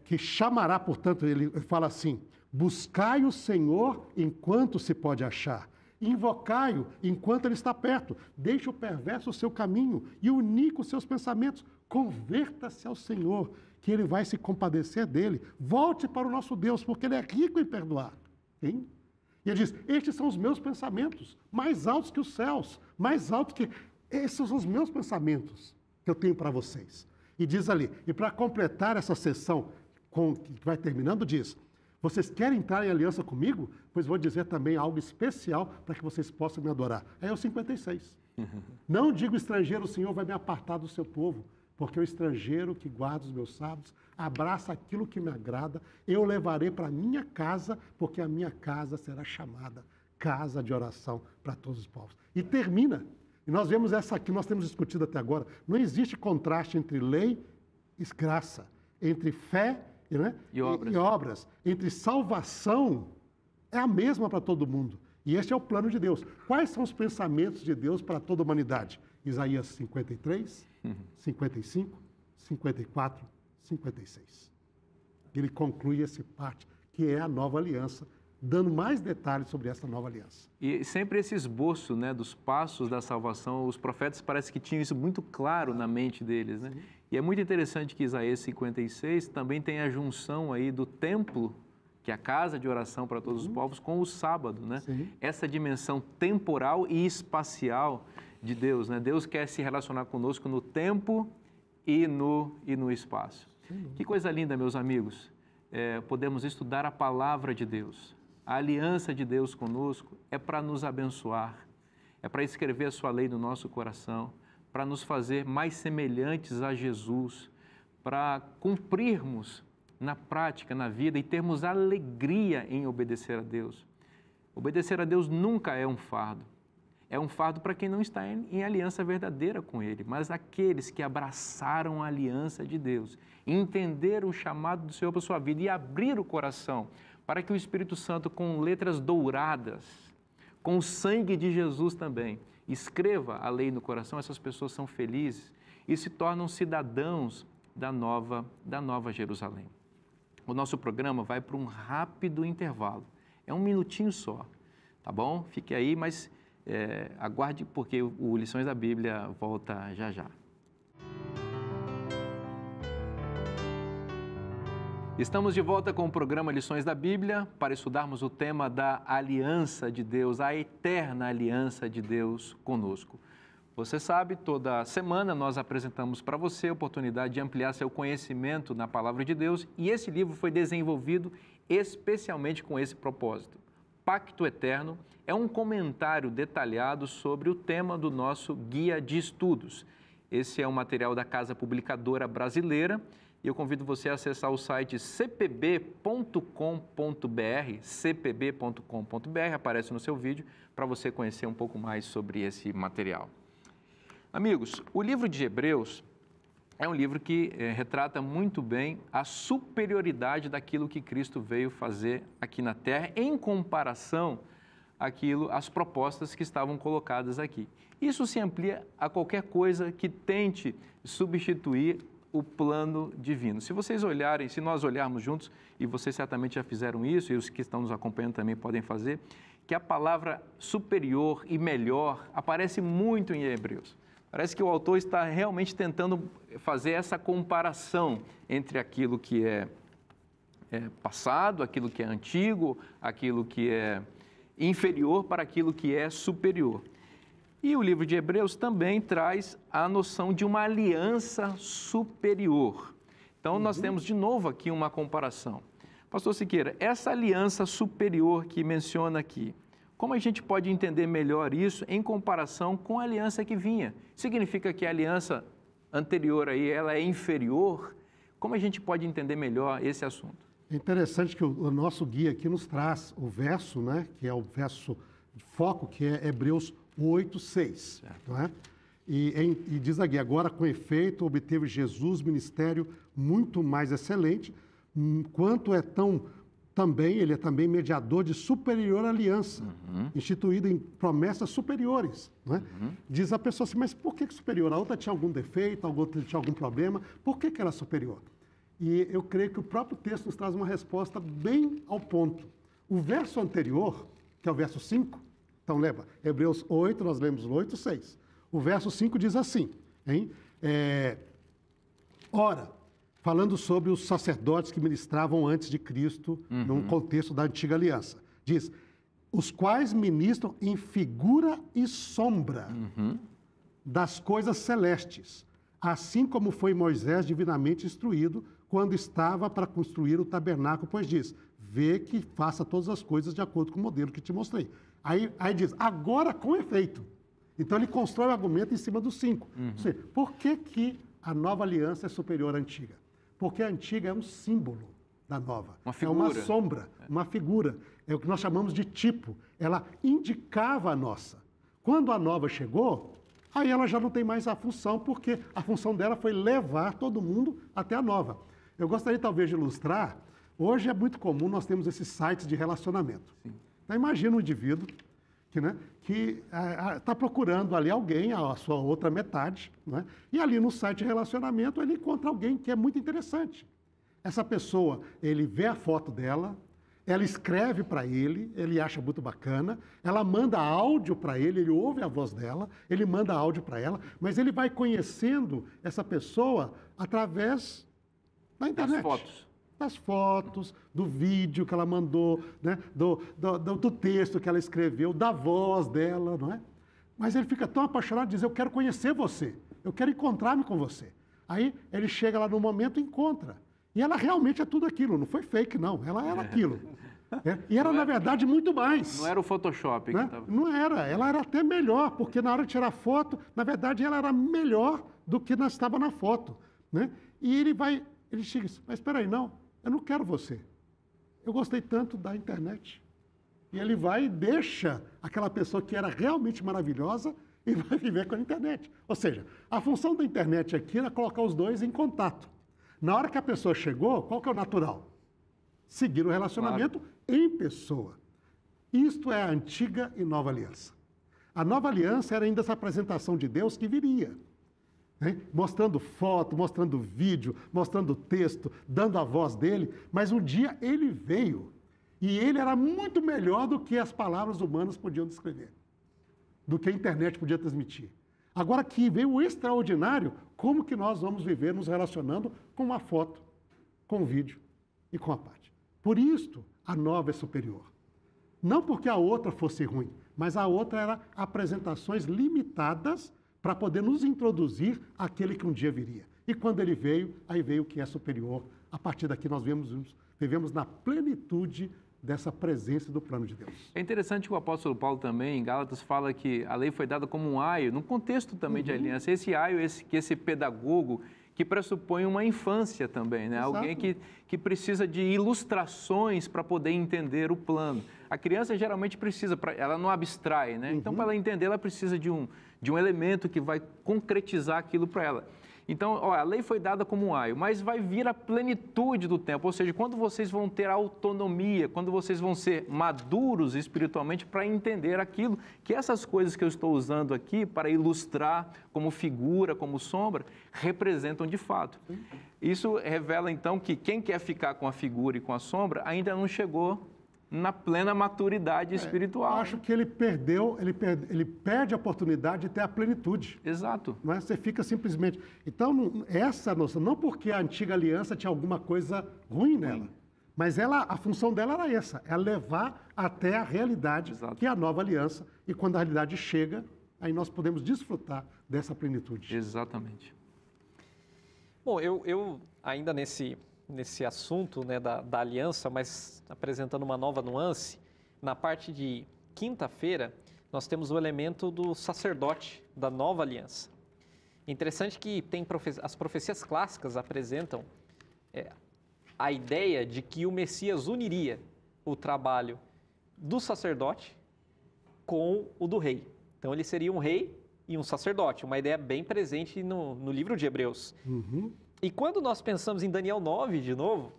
Que chamará, portanto, ele fala assim, buscai o Senhor enquanto se pode achar, invocai-o enquanto ele está perto, deixe o perverso o seu caminho e o iníquo os seus pensamentos, converta-se ao Senhor, que ele vai se compadecer dele, volte para o nosso Deus, porque ele é rico em perdoar, hein? E ele diz, estes são os meus pensamentos, mais altos que os céus, mais altos que... Esses são os meus pensamentos que eu tenho para vocês. E diz ali, e para completar essa sessão, que vai terminando, diz, Vocês querem entrar em aliança comigo? Pois vou dizer também algo especial para que vocês possam me adorar. Aí é o 56. Não digo estrangeiro, o Senhor vai me apartar do seu povo, porque o estrangeiro que guarda os meus sábados abraça aquilo que me agrada, eu levarei para a minha casa, porque a minha casa será chamada casa de oração para todos os povos. E termina. E nós vemos essa aqui, nós temos discutido até agora. Não existe contraste entre lei e graça, entre fé, né, e obras. Entre salvação, é a mesma para todo mundo. E este é o plano de Deus. Quais são os pensamentos de Deus para toda a humanidade? Isaías 53, 55, 54, 56. Ele conclui essa parte, que é a nova aliança, dando mais detalhes sobre essa nova aliança. E sempre esse esboço, né, dos passos da salvação, os profetas parece que tinham isso muito claro na mente deles, né? E é muito interessante que Isaías 56 também tem a junção aí do templo, que é a casa de oração para todos os povos, com o sábado, né? Sim. Essa dimensão temporal e espacial de Deus, né? Deus quer se relacionar conosco no tempo e no espaço. Que coisa linda, meus amigos, podemos estudar a palavra de Deus. A aliança de Deus conosco é para nos abençoar, é para escrever a sua lei no nosso coração, para nos fazer mais semelhantes a Jesus, para cumprirmos na prática, na vida e termos alegria em obedecer a Deus. Obedecer a Deus nunca é um fardo. É um fardo para quem não está em aliança verdadeira com Ele, mas aqueles que abraçaram a aliança de Deus, entenderam o chamado do Senhor para a sua vida e abriram o coração para que o Espírito Santo, com letras douradas, com o sangue de Jesus também, escreva a lei no coração, essas pessoas são felizes e se tornam cidadãos da nova Jerusalém. O nosso programa vai para um rápido intervalo, é 1 minutinho só, tá bom? Fique aí, mas aguarde porque o Lições da Bíblia volta já já. Estamos de volta com o programa Lições da Bíblia para estudarmos o tema da aliança de Deus, a eterna aliança de Deus conosco. Você sabe, toda semana nós apresentamos para você a oportunidade de ampliar seu conhecimento na Palavra de Deus e esse livro foi desenvolvido especialmente com esse propósito. Pacto Eterno é um comentário detalhado sobre o tema do nosso guia de estudos. Esse é um material da Casa Publicadora Brasileira e eu convido você a acessar o site cpb.com.br, cpb.com.br, aparece no seu vídeo, para você conhecer um pouco mais sobre esse material. Amigos, o livro de Hebreus é um livro que retrata muito bem a superioridade daquilo que Cristo veio fazer aqui na Terra em comparação às propostas que estavam colocadas aqui. Isso se amplia a qualquer coisa que tente substituir o plano divino. Se nós olharmos juntos, e vocês certamente já fizeram isso, e os que estão nos acompanhando também podem fazer, que a palavra superior e melhor aparece muito em Hebreus. Parece que o autor está realmente tentando fazer essa comparação entre aquilo que é passado, aquilo que é antigo, aquilo que é inferior para aquilo que é superior. E o livro de Hebreus também traz a noção de uma aliança superior. Então, nós temos de novo aqui uma comparação. Pastor Siqueira, essa aliança superior que menciona aqui, como a gente pode entender melhor isso em comparação com a aliança que vinha? Significa que a aliança anterior aí, ela é inferior? Como a gente pode entender melhor esse assunto? É interessante que o nosso guia aqui nos traz o verso, né, que é o verso de foco, que é Hebreus 8:6, não é? E diz aqui, agora com efeito obteve Jesus ministério muito mais excelente, quanto ele é também mediador de superior aliança, instituída em promessas superiores, não é? Diz a pessoa assim, mas por que superior? A outra tinha algum defeito, a outra tinha algum problema, por que ela é superior? E eu creio que o próprio texto nos traz uma resposta bem ao ponto. O verso anterior, que é o verso 5, então lembra, Hebreus 8, nós lemos 8:6. O verso 5 diz assim, hein? Ora, falando sobre os sacerdotes que ministravam antes de Cristo, num contexto da antiga aliança. Diz, os quais ministram em figura e sombra das coisas celestes, assim como foi Moisés divinamente instruído quando estava para construir o tabernáculo, pois diz, vê que faça todas as coisas de acordo com o modelo que te mostrei. Aí diz, agora com efeito. Então ele constrói o argumento em cima dos 5. Ou seja, por que a nova aliança é superior à antiga? Porque a antiga é um símbolo da nova. Uma figura. É uma sombra, uma figura. É o que nós chamamos de tipo. Ela indicava a nossa. Quando a nova chegou, aí ela já não tem mais a função, porque a função dela foi levar todo mundo até a nova. Eu gostaria talvez de ilustrar, hoje é muito comum nós temos esses sites de relacionamento. Sim. Então imagina um indivíduo que está procurando ali alguém, a sua outra metade, né? E ali no site de relacionamento ele encontra alguém que é muito interessante. Essa pessoa, ele vê a foto dela, ela escreve para ele acha muito bacana, ela manda áudio para ele ouve a voz dela, ele manda áudio para ela, mas ele vai conhecendo essa pessoa através da internet. Das fotos, do vídeo que ela mandou, né? do texto que ela escreveu, da voz dela, não é? Mas ele fica tão apaixonado, diz, eu quero conhecer você, eu quero encontrar-me com você. Aí ele chega lá no momento e encontra. E ela realmente é tudo aquilo, não foi fake, não, ela era aquilo. E era, na verdade, muito mais. Não era o Photoshop. Né? Não era, ela era até melhor, porque na hora de tirar foto, na verdade, ela era melhor do que estava na foto. Né? E ele chega e diz, mas espera aí, não, eu não quero você. Eu gostei tanto da internet. E ele vai e deixa aquela pessoa que era realmente maravilhosa e vai viver com a internet. Ou seja, a função da internet aqui era colocar os dois em contato. Na hora que a pessoa chegou, qual que é o natural? Seguir o relacionamento em pessoa. Isto é a antiga e nova aliança. A nova aliança era ainda essa apresentação de Deus que viria. Hein? Mostrando foto, mostrando vídeo, mostrando texto, dando a voz dele. Mas um dia ele veio e ele era muito melhor do que as palavras humanas podiam descrever, do que a internet podia transmitir. Agora que veio o extraordinário, como que nós vamos viver nos relacionando com uma foto, com um vídeo e com a parte. Por isto, a nova é superior. Não porque a outra fosse ruim, mas a outra era apresentações limitadas para poder nos introduzir àquele que um dia viria. E quando ele veio, aí veio o que é superior. A partir daqui nós vivemos na plenitude dessa presença do plano de Deus. É interessante que o apóstolo Paulo também, em Gálatas, fala que a lei foi dada como um aio, num contexto também de aliança. Esse aio, esse pedagogo, que pressupõe uma infância também, né? Exato. Alguém que precisa de ilustrações para poder entender o plano. A criança geralmente precisa, ela não abstrai, né? Então, para ela entender, ela precisa de um elemento que vai concretizar aquilo para ela. Então, a lei foi dada como um aio, mas vai vir a plenitude do tempo, ou seja, quando vocês vão ter autonomia, quando vocês vão ser maduros espiritualmente para entender aquilo, que essas coisas que eu estou usando aqui para ilustrar como figura, como sombra, representam de fato. Isso revela, então, que quem quer ficar com a figura e com a sombra ainda não chegou na plena maturidade espiritual. Eu acho que ele perde a oportunidade de ter a plenitude. Exato. Não é? Você fica simplesmente... Então, essa noção, não porque a antiga aliança tinha alguma coisa ruim nela, mas a função dela era essa, é levar até a realidade, que é a nova aliança, e quando a realidade chega, aí nós podemos desfrutar dessa plenitude. Exatamente. Bom, eu ainda nesse assunto, né, da aliança, mas apresentando uma nova nuance, na parte de quinta-feira, nós temos o elemento do sacerdote da nova aliança. Interessante que as profecias clássicas apresentam a ideia de que o Messias uniria o trabalho do sacerdote com o do rei. Então, ele seria um rei e um sacerdote, uma ideia bem presente no livro de Hebreus. E quando nós pensamos em Daniel 9, de novo,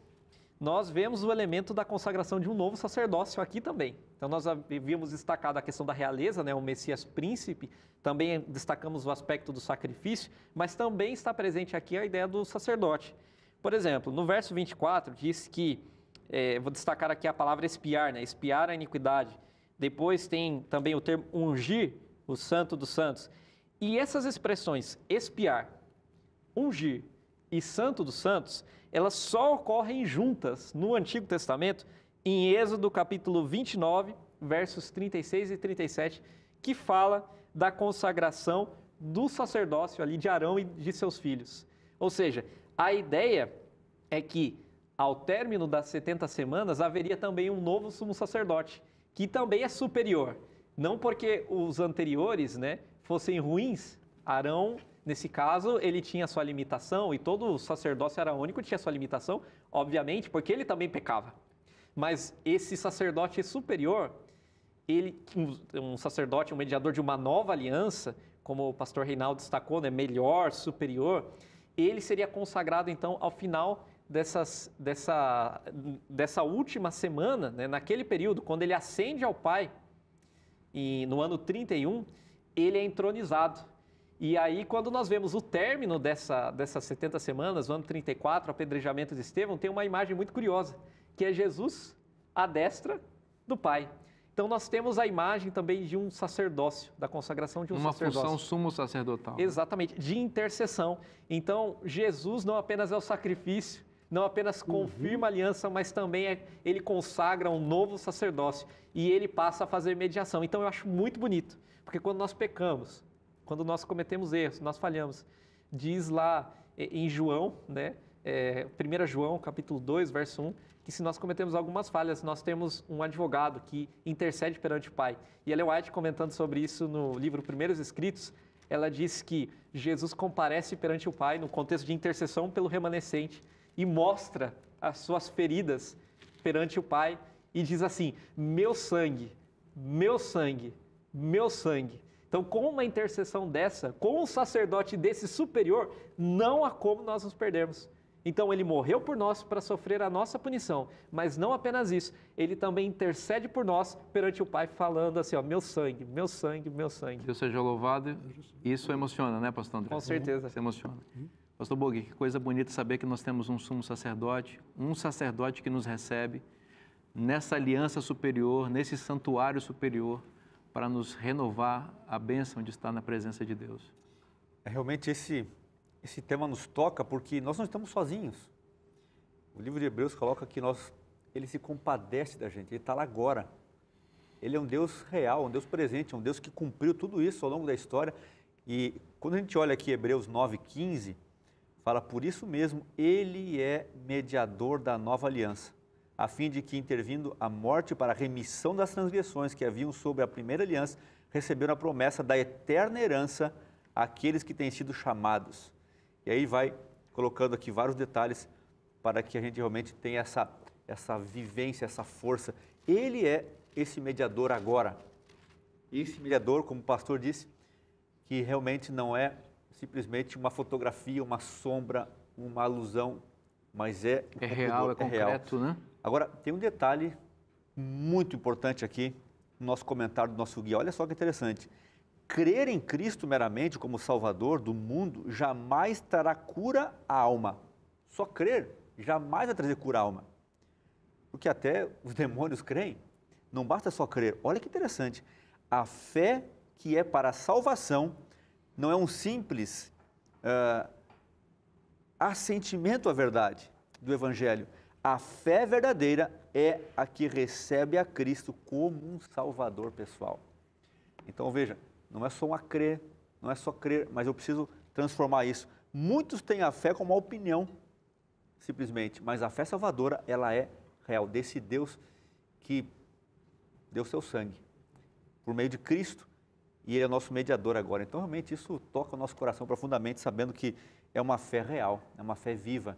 nós vemos o elemento da consagração de um novo sacerdócio aqui também. Então, nós havíamos destacado a questão da realeza, né, o Messias príncipe, também destacamos o aspecto do sacrifício, mas também está presente aqui a ideia do sacerdote. Por exemplo, no verso 24, diz que, vou destacar aqui a palavra espiar, né, espiar a iniquidade. Depois tem também o termo ungir, o santo dos santos. E essas expressões, espiar, ungir e santo dos santos, elas só ocorrem juntas no Antigo Testamento, em Êxodo capítulo 29, versos 36 e 37, que fala da consagração do sacerdócio ali de Arão e de seus filhos. Ou seja, a ideia é que, ao término das 70 semanas, haveria também um novo sumo sacerdote, que também é superior. Não porque os anteriores, né, fossem ruins. Arão, nesse caso, ele tinha sua limitação, e todo o sacerdócio araônico tinha sua limitação, obviamente, porque ele também pecava. Mas esse sacerdote superior, ele, um sacerdote, um mediador de uma nova aliança, como o pastor Reinaldo destacou, né, melhor, superior, ele seria consagrado, então, ao final dessa última semana, né, naquele período, quando ele ascende ao Pai, e no ano 31, ele é entronizado. E aí, quando nós vemos o término dessas 70 semanas, o ano 34, o apedrejamento de Estevão, tem uma imagem muito curiosa, que é Jesus à destra do Pai. Então, nós temos a imagem também de um sacerdócio, da consagração de um sacerdócio. Uma função sumo sacerdotal. Exatamente, de intercessão. Então, Jesus não apenas é o sacrifício, não apenas confirma a aliança, mas também ele consagra um novo sacerdócio e ele passa a fazer mediação. Então, eu acho muito bonito, porque quando nós pecamos, quando nós cometemos erros, nós falhamos, diz lá em João, né, 1 João, capítulo 2, verso 1, que se nós cometemos algumas falhas, nós temos um advogado que intercede perante o Pai. E Ellen White, comentando sobre isso no livro Primeiros Escritos, ela diz que Jesus comparece perante o Pai no contexto de intercessão pelo remanescente e mostra as suas feridas perante o Pai e diz assim: meu sangue, meu sangue, meu sangue. Então, com uma intercessão dessa, com um sacerdote desse superior, não há como nós nos perdermos. Então, ele morreu por nós para sofrer a nossa punição, mas não apenas isso, ele também intercede por nós perante o Pai, falando assim, ó, meu sangue, meu sangue, meu sangue. Deus seja louvado. Isso emociona, né, pastor André? Com certeza. Isso emociona. Pastor Bogui, que coisa bonita saber que nós temos um sumo sacerdote, um sacerdote que nos recebe nessa aliança superior, nesse santuário superior, para nos renovar a bênção de estar na presença de Deus. Realmente esse tema nos toca porque nós não estamos sozinhos. O livro de Hebreus coloca que ele se compadece da gente, ele está lá agora. Ele é um Deus real, um Deus presente, um Deus que cumpriu tudo isso ao longo da história. E quando a gente olha aqui Hebreus 9:15, fala, por isso mesmo, ele é mediador da nova aliança, a fim de que, intervindo a morte para a remissão das transgressões que haviam sobre a primeira aliança, receberam a promessa da eterna herança àqueles que têm sido chamados. E aí vai colocando aqui vários detalhes para que a gente realmente tenha essa vivência, essa força. Ele é esse mediador agora. E esse mediador, como o pastor disse, que realmente não é simplesmente uma fotografia, uma sombra, uma alusão, mas é real, é concreto, né? Agora, tem um detalhe muito importante aqui no nosso comentário do nosso guia. Olha só que interessante. Crer em Cristo meramente como Salvador do mundo jamais trará cura à alma. Só crer jamais vai trazer cura à alma. Porque até os demônios creem. Não basta só crer. Olha que interessante. A fé que é para a salvação não é um simples assentimento à verdade do Evangelho. A fé verdadeira é a que recebe a Cristo como um Salvador pessoal. Então, veja, não é só crer, não é só crer, mas eu preciso transformar isso. Muitos têm a fé como uma opinião, simplesmente, mas a fé salvadora, ela é real, desse Deus que deu seu sangue por meio de Cristo e Ele é nosso mediador agora. Então, realmente, isso toca o nosso coração profundamente, sabendo que é uma fé real, é uma fé viva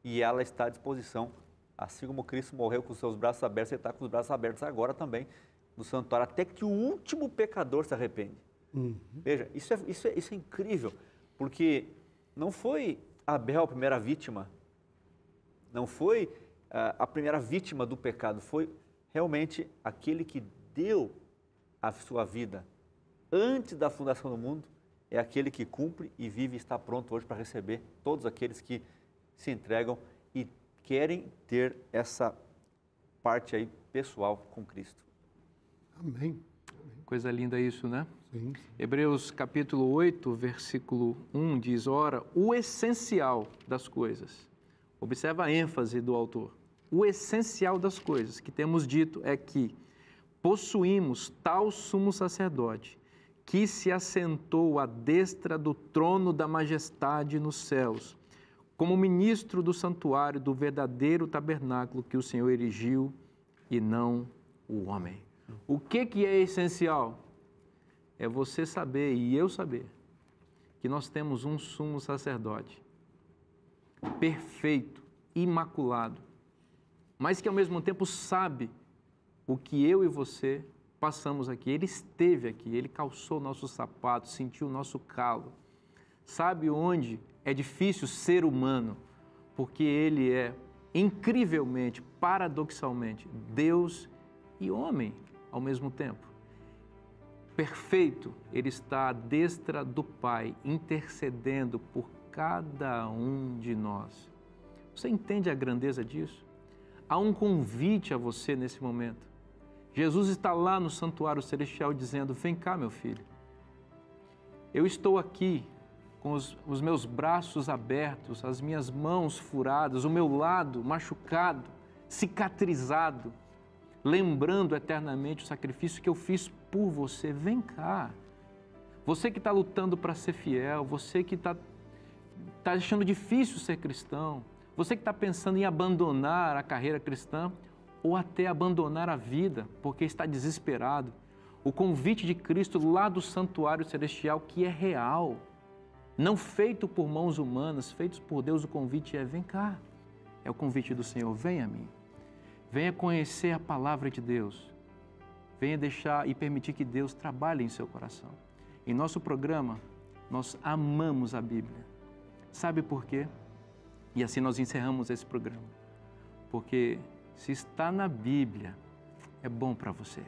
e ela está à disposição. Assim como Cristo morreu com os seus braços abertos, Ele está com os braços abertos agora também no santuário, até que o último pecador se arrepende. Veja, isso é incrível, porque não foi Abel a primeira vítima, não foi a primeira vítima do pecado, foi realmente aquele que deu a sua vida antes da fundação do mundo, é aquele que cumpre e vive e está pronto hoje para receber todos aqueles que se entregam e querem ter essa parte aí pessoal com Cristo. Amém. Coisa linda isso, né? Sim. Hebreus capítulo 8, versículo 1 diz, ora, o essencial das coisas. Observa a ênfase do autor. O essencial das coisas que temos dito é que possuímos tal sumo sacerdote que se assentou à destra do trono da majestade nos céus, como ministro do santuário do verdadeiro tabernáculo que o Senhor erigiu e não o homem. O que é essencial? É você saber e eu saber que nós temos um sumo sacerdote perfeito, imaculado, mas que ao mesmo tempo sabe o que eu e você passamos aqui. Ele esteve aqui, ele calçou nossos sapatos, sentiu o nosso calo, sabe onde é difícil ser humano, porque ele é incrivelmente, paradoxalmente, Deus e homem ao mesmo tempo. Perfeito, ele está à destra do Pai, intercedendo por cada um de nós. Você entende a grandeza disso? Há um convite a você nesse momento. Jesus está lá no santuário celestial dizendo: vem cá, meu filho. Eu estou aqui com os meus braços abertos, as minhas mãos furadas, o meu lado machucado, cicatrizado, lembrando eternamente o sacrifício que eu fiz por você. Vem cá. Você que está lutando para ser fiel, você que está achando difícil ser cristão, você que está pensando em abandonar a carreira cristã ou até abandonar a vida porque está desesperado, o convite de Cristo lá do santuário celestial, que é real, não feito por mãos humanas, feito por Deus, o convite é: vem cá. É o convite do Senhor: venha a mim. Venha conhecer a palavra de Deus. Venha deixar e permitir que Deus trabalhe em seu coração. Em nosso programa, nós amamos a Bíblia. Sabe por quê? E assim nós encerramos esse programa. Porque se está na Bíblia, é bom para você.